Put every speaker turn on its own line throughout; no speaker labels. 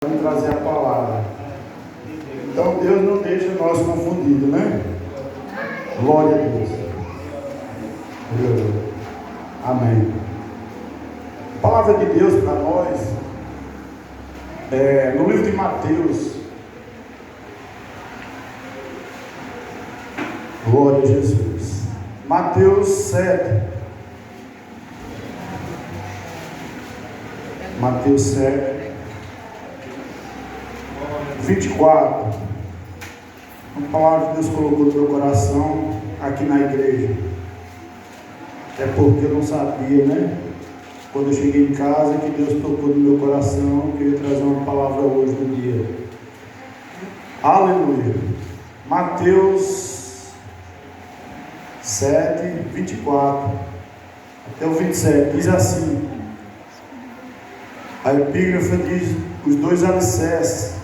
Vamos trazer a palavra. Então Deus não deixa nós confundidos, né? Glória a Deus. Amém. A palavra de Deus para nós é no livro de Mateus. Glória a Jesus. Mateus 7. Mateus 7. 24. Uma palavra que Deus colocou no meu coração aqui na igreja. É porque eu não sabia, né? Quando eu cheguei em casa, que Deus tocou no meu coração, que eu ia trazer uma palavra hoje no dia. Aleluia. Mateus 7, 24 até o 27, diz assim. A epígrafe diz: os dois alicerces.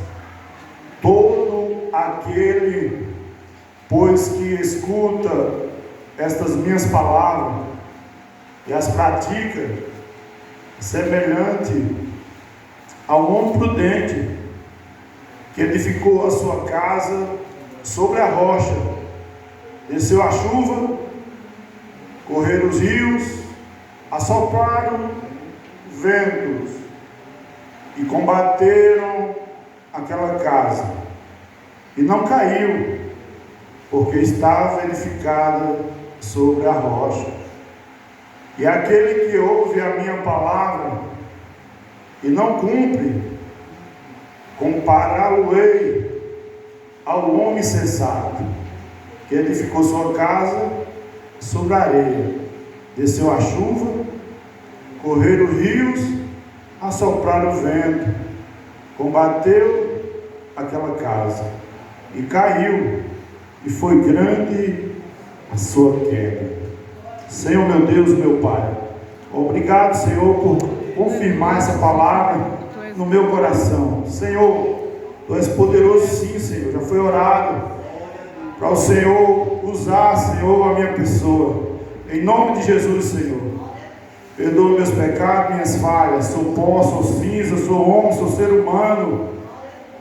Todo aquele, pois, que escuta estas minhas palavras e as pratica, semelhante ao homem prudente que edificou a sua casa sobre a rocha. Desceu a chuva, correram os rios, assopraram ventos e combateram aquela casa, e não caiu, porque estava edificada sobre a rocha. E aquele que ouve a minha palavra e não cumpre, compará-lo-ei ao homem sensato, que edificou sua casa sobre a areia. Desceu a chuva, correram os rios, assopraram o vento, combateu aquela casa, e caiu, e foi grande a sua queda. Senhor meu Deus, meu Pai, obrigado, Senhor, por confirmar essa palavra no meu coração. Senhor, Tu és poderoso sim, Senhor. Já foi orado para o Senhor usar, Senhor, a minha pessoa. Em nome de Jesus, Senhor. Perdoa meus pecados, minhas falhas. Sou pó, sou cinza, sou homem, sou ser humano.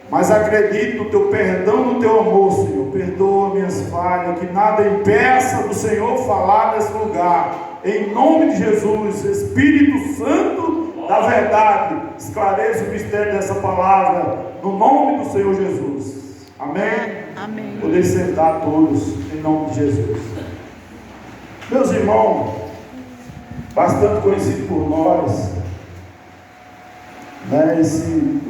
Mas acredito no Teu perdão, no Teu amor, Senhor. Perdoa minhas falhas, que nada impeça do Senhor falar nesse lugar. Em nome de Jesus, Espírito Santo da verdade, esclareça o mistério dessa palavra, no nome do Senhor Jesus. Amém?
Amém.
Poder sentar todos, em nome de Jesus. Meus irmãos, bastante conhecido por nós, né, esse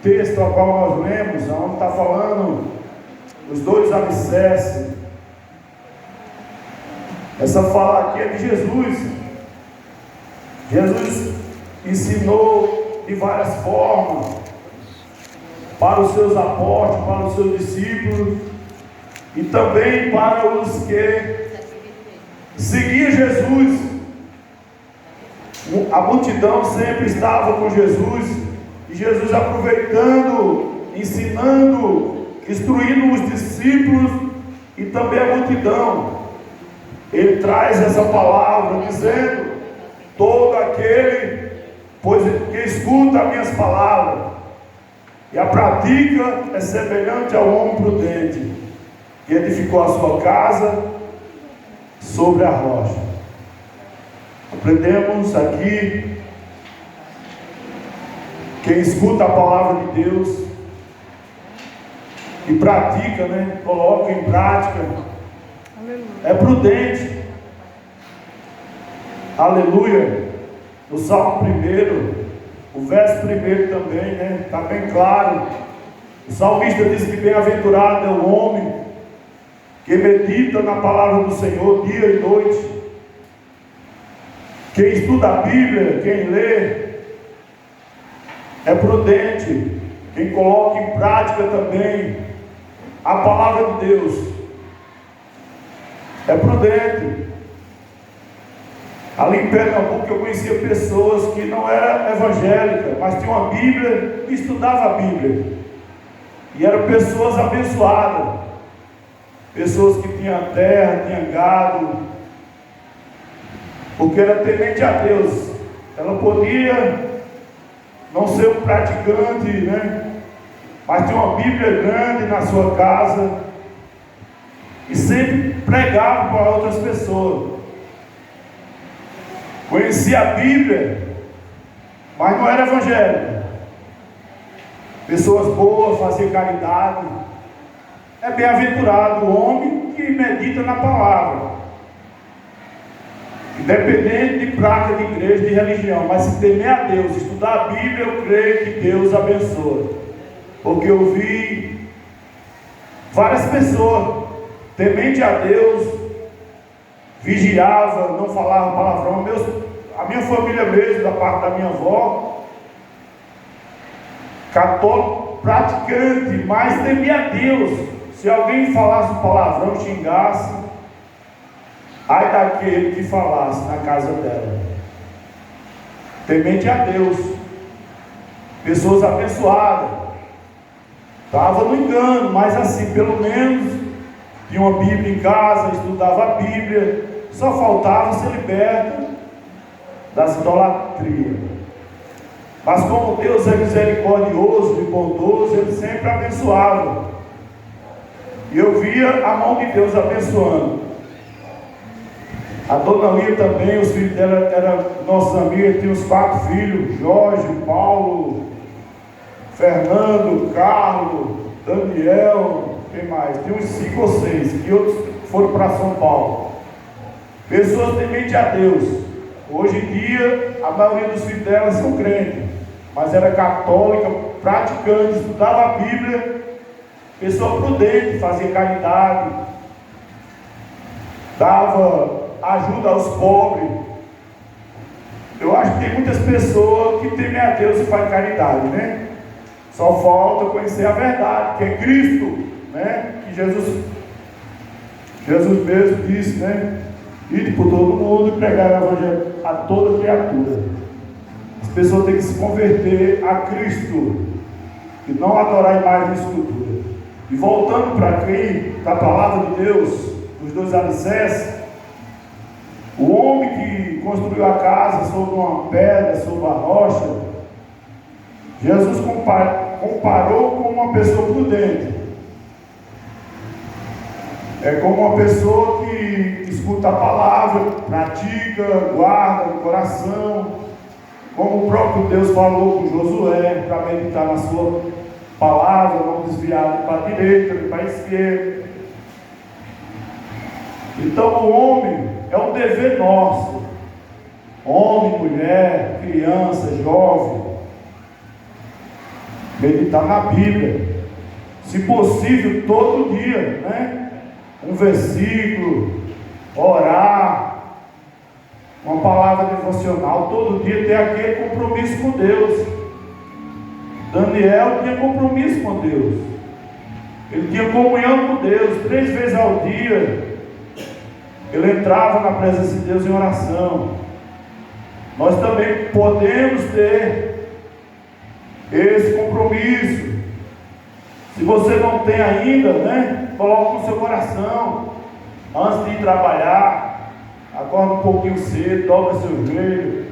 texto ao qual nós lemos, onde está falando os dois alicerces. Essa fala aqui é de Jesus. Jesus ensinou de várias formas para os seus apóstolos, para os seus discípulos e também para os que seguiam Jesus. A multidão sempre estava com Jesus. E Jesus aproveitando, ensinando, instruindo os discípulos e também a multidão, Ele traz essa palavra dizendo: todo aquele, pois, que escuta as minhas palavras e a pratica é semelhante ao homem prudente que edificou a sua casa sobre a rocha. Aprendemos aqui: quem escuta a palavra de Deus e pratica, né, coloca em prática, é prudente. Aleluia. No Salmo 1, o verso 1 também, né, está bem claro. O salmista diz que bem-aventurado é o homem que medita na palavra do Senhor dia e noite. Quem estuda a Bíblia, quem lê, é prudente. Quem coloca em prática também a palavra de Deus é prudente. Ali em Pernambuco eu conhecia pessoas que não eram evangélicas, mas tinham a Bíblia e estudavam a Bíblia, e eram pessoas abençoadas, pessoas que tinham terra, tinham gado, porque era temente a Deus. Ela podia não ser um praticante, né, mas tinha uma Bíblia grande na sua casa e sempre pregava para outras pessoas. Conhecia a Bíblia, mas não era evangélico. Pessoas boas, fazia caridade. É bem-aventurado o homem que medita na palavra, independente de placa de igreja, de religião, mas se temer a Deus, estudar a Bíblia, eu creio que Deus abençoa. Porque eu vi várias pessoas temente a Deus, vigiava, não falava palavrão. A minha família mesmo, da parte da minha avó, católico praticante, mas temia a Deus. Se alguém falasse um palavrão, xingasse, ai daquele que falasse na casa dela. Temente a Deus. Pessoas abençoadas. Estava no engano, mas assim, pelo menos tinha uma Bíblia em casa, estudava a Bíblia. Só faltava ser liberto das idolatrias. Mas como Deus é misericordioso e bondoso, Ele sempre abençoava. E eu via a mão de Deus abençoando. A dona Lia também, os filhos dela eram nossos amigos, tinha uns 4 filhos: Jorge, Paulo, Fernando, Carlos, Daniel, quem mais? Tem uns 5 ou 6, que outros foram para São Paulo. Pessoas tementes a Deus. Hoje em dia, a maioria dos filhos dela são crentes, mas era católica, praticante, estudava a Bíblia. Pessoa prudente, fazia caridade, dava ajuda aos pobres. Eu acho que tem muitas pessoas que temem a Deus e fazem caridade, né? Só falta conhecer a verdade, que é Cristo, né? Que Jesus mesmo disse, né? Ide por todo mundo e pregar o evangelho a toda criatura. As pessoas têm que se converter a Cristo e não adorar a imagem de escultura. E voltando para aqui, para a palavra de Deus, os 2 alicerces, o homem que construiu a casa sobre uma pedra, sobre a rocha, Jesus comparou com uma pessoa prudente. É como uma pessoa que escuta a palavra, pratica, guarda no coração, como o próprio Deus falou com Josué, para meditar na sua palavra, não desviar para a direita, nem para a esquerda. Então o homem é um dever nosso, homem, mulher, criança, jovem, meditar na Bíblia, se possível todo dia, né? Um versículo, orar, uma palavra devocional, todo dia ter aquele compromisso com Deus. Daniel tinha compromisso com Deus, ele tinha comunhão com Deus, 3 vezes ao dia, ele entrava na presença de Deus em oração. Nós também podemos ter esse compromisso. Se você não tem ainda, né? Coloque no seu coração, antes de ir trabalhar, acorda um pouquinho cedo, dobra seu joelho,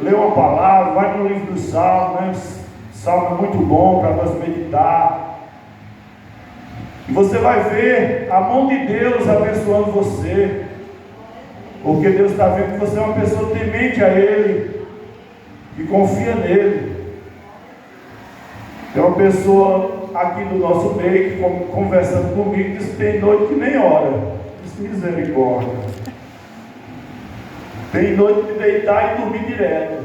lê uma palavra, vai no livro do Salmo, né? O Salmo é muito bom para nós meditar. E você vai ver a mão de Deus abençoando você, porque Deus está vendo que você é uma pessoa temente a Ele, que confia nele. É uma pessoa aqui do nosso meio que, conversando comigo, disse que tem noite que nem ora. Disse: misericórdia. Tem noite de deitar e dormir direto.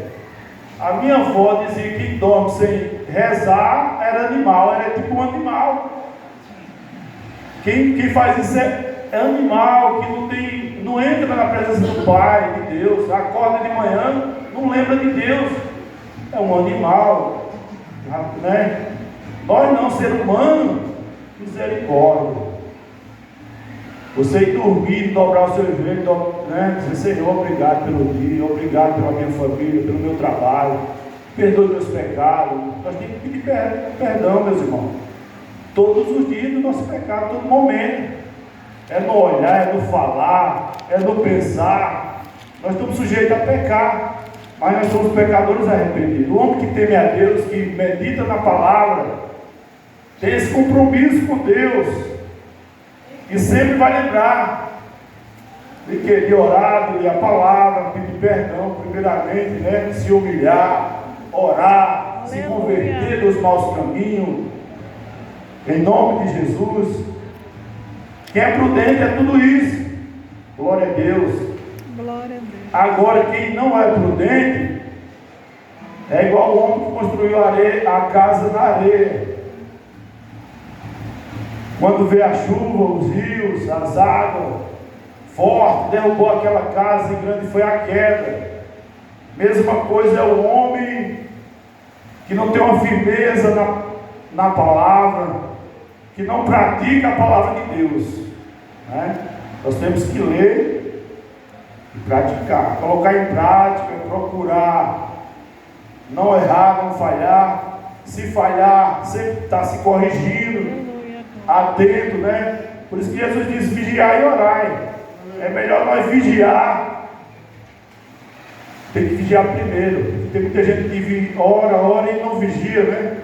A minha avó dizia que quem dorme sem rezar era animal, era tipo um animal. Quem faz isso é animal, que não entra na presença do Pai, de Deus, acorda de manhã, não lembra de Deus. É um animal, né? Nós não, ser humano, misericórdia. Você ir dormir, dobrar o seu joelho, né? Dizer: Senhor, obrigado pelo dia, obrigado pela minha família, pelo meu trabalho, perdoe meus pecados. Nós temos que pedir perdão, meus irmãos, todos os dias do nosso pecado, todo momento. É no olhar, é no falar, é no pensar. Nós estamos sujeitos a pecar, mas nós somos pecadores arrependidos. O homem que teme a Deus, que medita na palavra, tem esse compromisso com Deus, e sempre vai lembrar de querer orar, de ler a palavra, pedir perdão, primeiramente, né? Se humilhar, orar, se converter dos maus caminhos, em nome de Jesus. Quem é prudente é tudo isso, glória a Deus.
Glória a Deus.
Agora, quem não é prudente é igual o homem que construiu a casa na areia. Quando vê a chuva, os rios, as águas fortes, derrubou aquela casa e grande foi a queda. Mesma coisa é o homem que não tem uma firmeza na palavra, que não pratica a palavra de Deus, né? Nós temos que ler e praticar, colocar em prática, procurar não errar, não falhar. Se falhar, sempre estar se corrigindo, atento, né? Por isso que Jesus diz: vigiar e orar. É melhor nós vigiar. Tem que vigiar primeiro. Tem muita gente que ora e não vigia, né?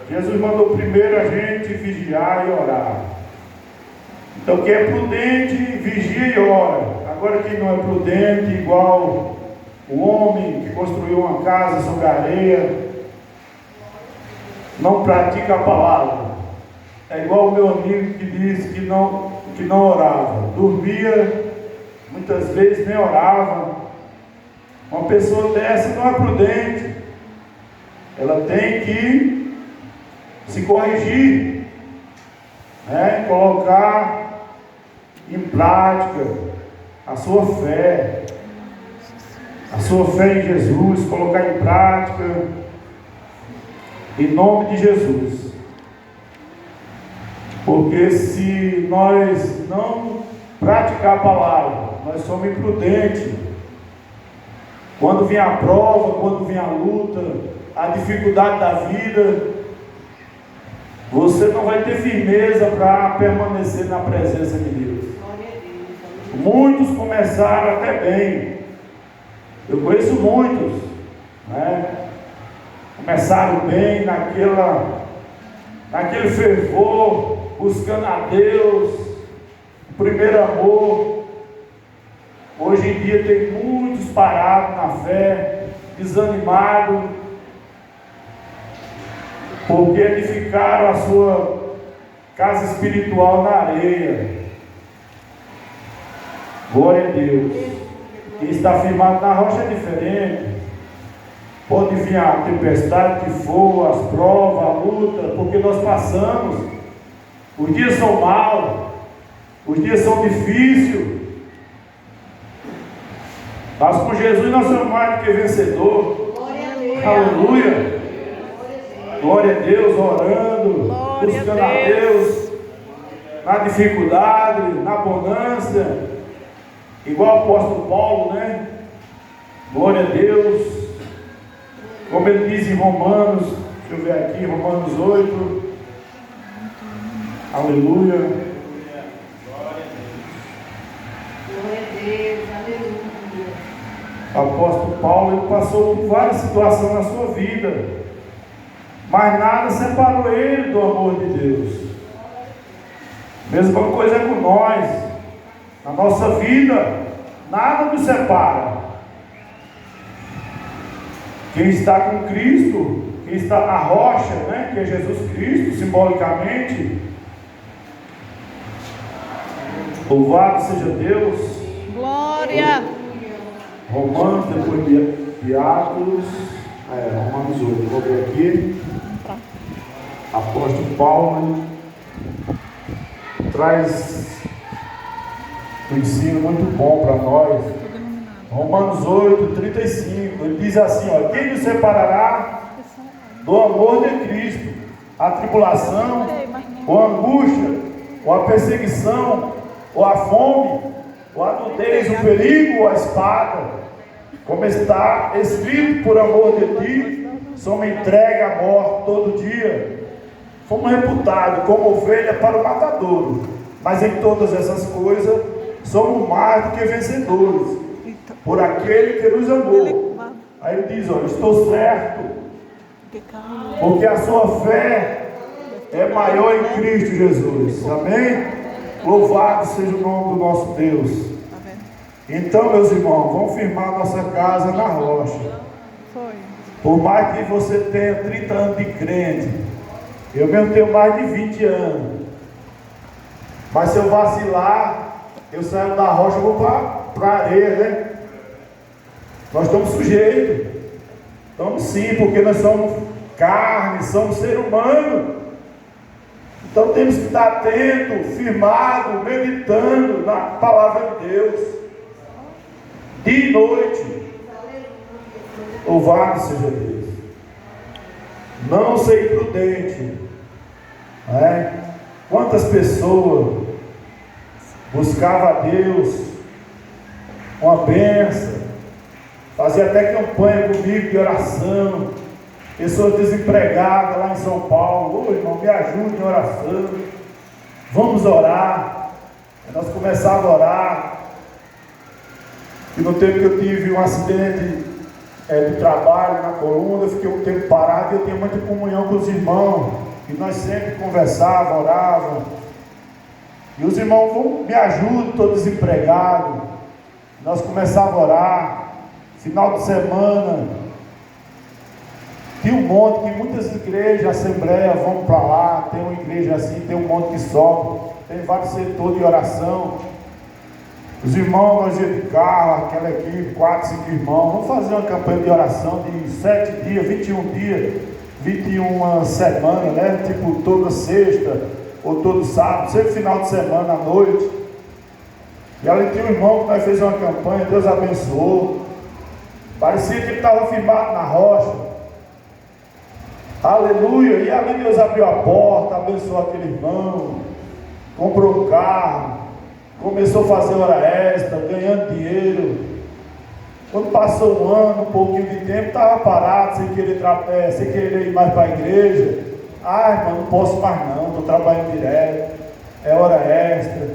Jesus mandou primeiro a gente vigiar e orar. Então quem é prudente, vigia e ora. Agora quem não é prudente, igual o homem que construiu uma casa sobre a areia, não pratica a palavra. É igual o meu amigo que diz que não orava, dormia, muitas vezes nem orava. Uma pessoa dessa não é prudente. Ela tem que se corrigir, né? Colocar em prática a sua fé em Jesus, colocar em prática, em nome de Jesus. Porque se nós não praticar a palavra, nós somos imprudentes. Quando vem a prova, quando vem a luta, a dificuldade da vida, você não vai ter firmeza para permanecer na presença de Deus. Muitos começaram até bem. Eu conheço muitos, né? Começaram bem naquele fervor, buscando a Deus, o primeiro amor. Hoje em dia tem muitos parados na fé, desanimados, porque edificaram a sua casa espiritual na areia. Glória a Deus. Quem está firmado na rocha é diferente. Pode vir a tempestade que for, as provas, a luta, porque nós passamos. Os dias são maus, os dias são difíceis. Mas com Jesus nós somos mais do que vencedor. Aleluia. Glória a Deus, orando, buscando a Deus, na dificuldade, na abundância, igual o apóstolo Paulo, né? Glória a Deus, como ele diz em Romanos, deixa eu ver aqui, Romanos 8, aleluia.
Glória a Deus, aleluia.
O apóstolo Paulo, ele passou por várias situações na sua vida, mas nada separou ele do amor de Deus. Mesma coisa é com nós. Na nossa vida, nada nos separa. Quem está com Cristo, quem está na rocha, né, que é Jesus Cristo, simbolicamente, louvado seja Deus.
Glória.
Romanos, depois de Atos, Romanos 8, vou ver aqui. Apóstolo Paulo traz um ensino muito bom para nós. Romanos 8, 35, ele diz assim: quem nos separará do amor de Cristo? A tribulação, ou a angústia, ou a perseguição, ou a fome, ou a nudez, o perigo, ou a espada. Como está escrito: por amor de ti, somos entregues à morte todo dia. Fomos reputados como ovelha para o matadouro, mas em todas essas coisas somos mais do que vencedores, por aquele que nos amou. Aí ele diz: estou certo, porque a sua fé é maior em Cristo Jesus. Amém? Louvado seja o nome do nosso Deus. Então, meus irmãos, vamos firmar nossa casa na rocha.
Foi.
Por mais que você tenha 30 anos de crente, eu mesmo tenho mais de 20 anos. Mas se eu vacilar, eu saio da rocha e vou para a areia, né? Nós estamos sujeitos. Estamos sim, porque nós somos carne, somos ser humano. Então temos que estar atento, firmado, meditando na palavra de Deus. Dia e noite. Louvado seja Deus. Não ser imprudente. Quantas pessoas buscavam a Deus uma bênção, fazia até campanha comigo de oração, pessoas desempregadas lá em São Paulo, ô irmão, me ajude em oração, vamos orar. Aí nós começávamos a orar, e no tempo que eu tive um acidente de trabalho na coluna, eu fiquei um tempo parado, e eu tinha muita comunhão com os irmãos, e nós sempre conversávamos, orávamos, e os irmãos, me ajudem, estou desempregado. Nós começávamos a orar. Final de semana, tem um monte que muitas igrejas, assembleia, vão para lá, tem uma igreja assim, tem um monte que sobe, tem vários setores de oração. Os irmãos, nós íamos de carro, aquela equipe, 4, 5 irmãos, vamos fazer uma campanha de oração de 7 dias, 21 dias, 21 semanas, né? Tipo toda sexta ou todo sábado, sempre final de semana à noite. E ali tinha um irmão que nós fizemos uma campanha, Deus abençoou. Parecia que ele estava firmado na rocha. Aleluia. E ali Deus abriu a porta, abençoou aquele irmão, comprou um carro, começou a fazer hora extra, ganhando dinheiro. Quando passou um ano, um pouquinho de tempo, estava parado, sem querer ir mais para a igreja. Irmão, não posso mais não, estou trabalhando direto, é hora extra.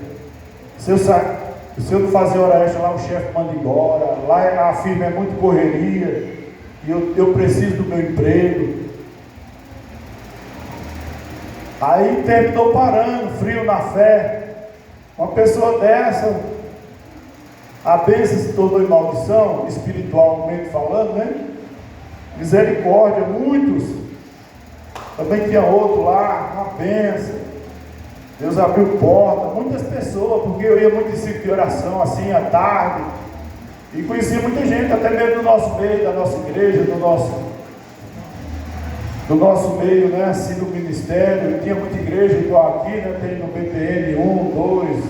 Se eu não fazer hora extra lá, o chefe manda embora. Lá a firma é muito correria. E eu preciso do meu emprego. Aí terminou parando, frio na fé. Uma pessoa dessa, a bênção se tornou em maldição, espiritualmente falando, né? Misericórdia, muitos. Também tinha outro lá, uma bênção. Deus abriu porta, muitas pessoas, porque eu ia muito em ciclo de oração, assim, à tarde, e conhecia muita gente, até mesmo do nosso meio, da nossa igreja, do nosso meio, né, assim, do ministério. E tinha muita igreja igual aqui, né, tem no BTN 1, 2,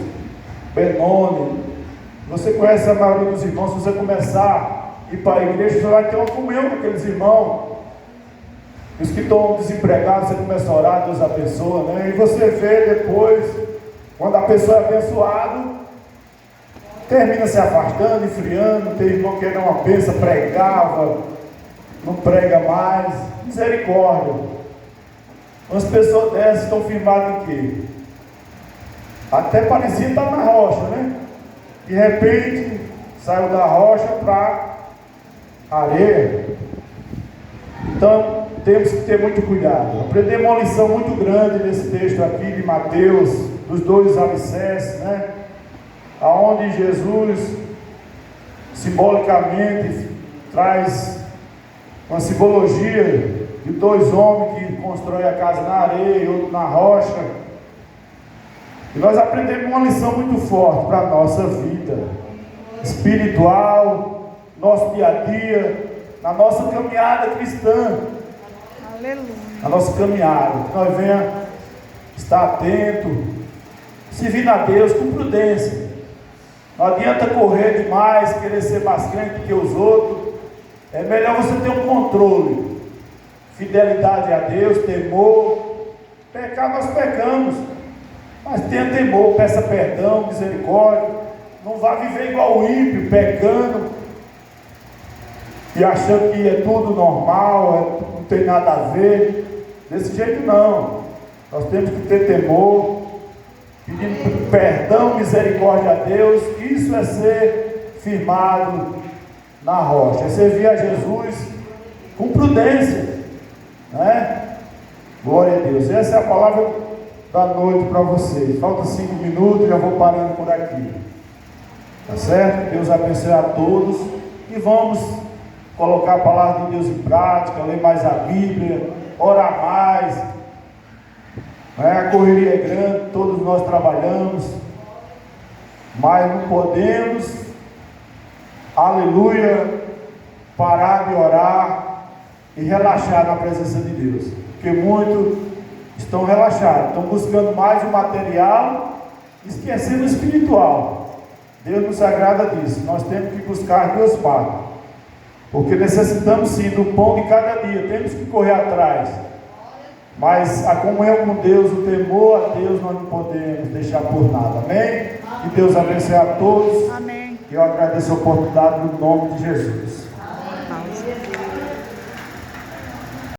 Benoni. Você conhece a maioria dos irmãos. Se você começar a ir para a igreja, você vai ter uma comunhão com aqueles irmãos. Os que estão desempregados, você começa a orar, Deus abençoa, né? E você vê depois, quando a pessoa é abençoada, termina se afastando, esfriando. Tem irmão que era uma bênção, pregava, não prega mais. Misericórdia. Umas pessoas dessas estão firmadas em quê? Até parecia estar na rocha, né? De repente, saiu da rocha para areia. Então, temos que ter muito cuidado. Aprendemos uma lição muito grande nesse texto aqui de Mateus, dos 2 alicerces, né? Aonde Jesus simbolicamente traz uma simbologia de 2 homens que constroem a casa na areia e outro na rocha. E nós aprendemos uma lição muito forte para a nossa vida espiritual, nosso dia a dia, na nossa caminhada cristã.
Aleluia.
A nossa caminhada, que nós venhamos estar atento, servindo a Deus com prudência. Não adianta correr demais, querer ser mais crente que os outros. É melhor você ter um controle, fidelidade a Deus, temor. Pecar nós pecamos, mas tenha temor, peça perdão, misericórdia. Não vá viver igual o ímpio, pecando e achando que é tudo normal, não tem nada a ver. Desse jeito não. Nós temos que ter temor, pedindo perdão, misericórdia a Deus. Isso é ser firmado na rocha, é servir a Jesus com prudência, né? Glória a Deus. Essa é a palavra da noite para vocês. Falta 5 minutos, já vou parando por aqui. Tá certo? Deus abençoe a todos. E vamos colocar a palavra de Deus em prática, ler mais a Bíblia, orar mais. A correria é grande, todos nós trabalhamos, mas não podemos, aleluia, parar de orar e relaxar na presença de Deus, porque muitos estão relaxados, estão buscando mais o material, esquecendo o espiritual. Deus nos agrada disso. Nós temos que buscar Deus Pai, porque necessitamos sim do pão de cada dia, temos que correr atrás, mas a comunhão com Deus, o temor a Deus, nós não podemos deixar por nada. Amém? Que Deus abençoe a todos.
Amém.
Eu agradeço a oportunidade no nome de Jesus.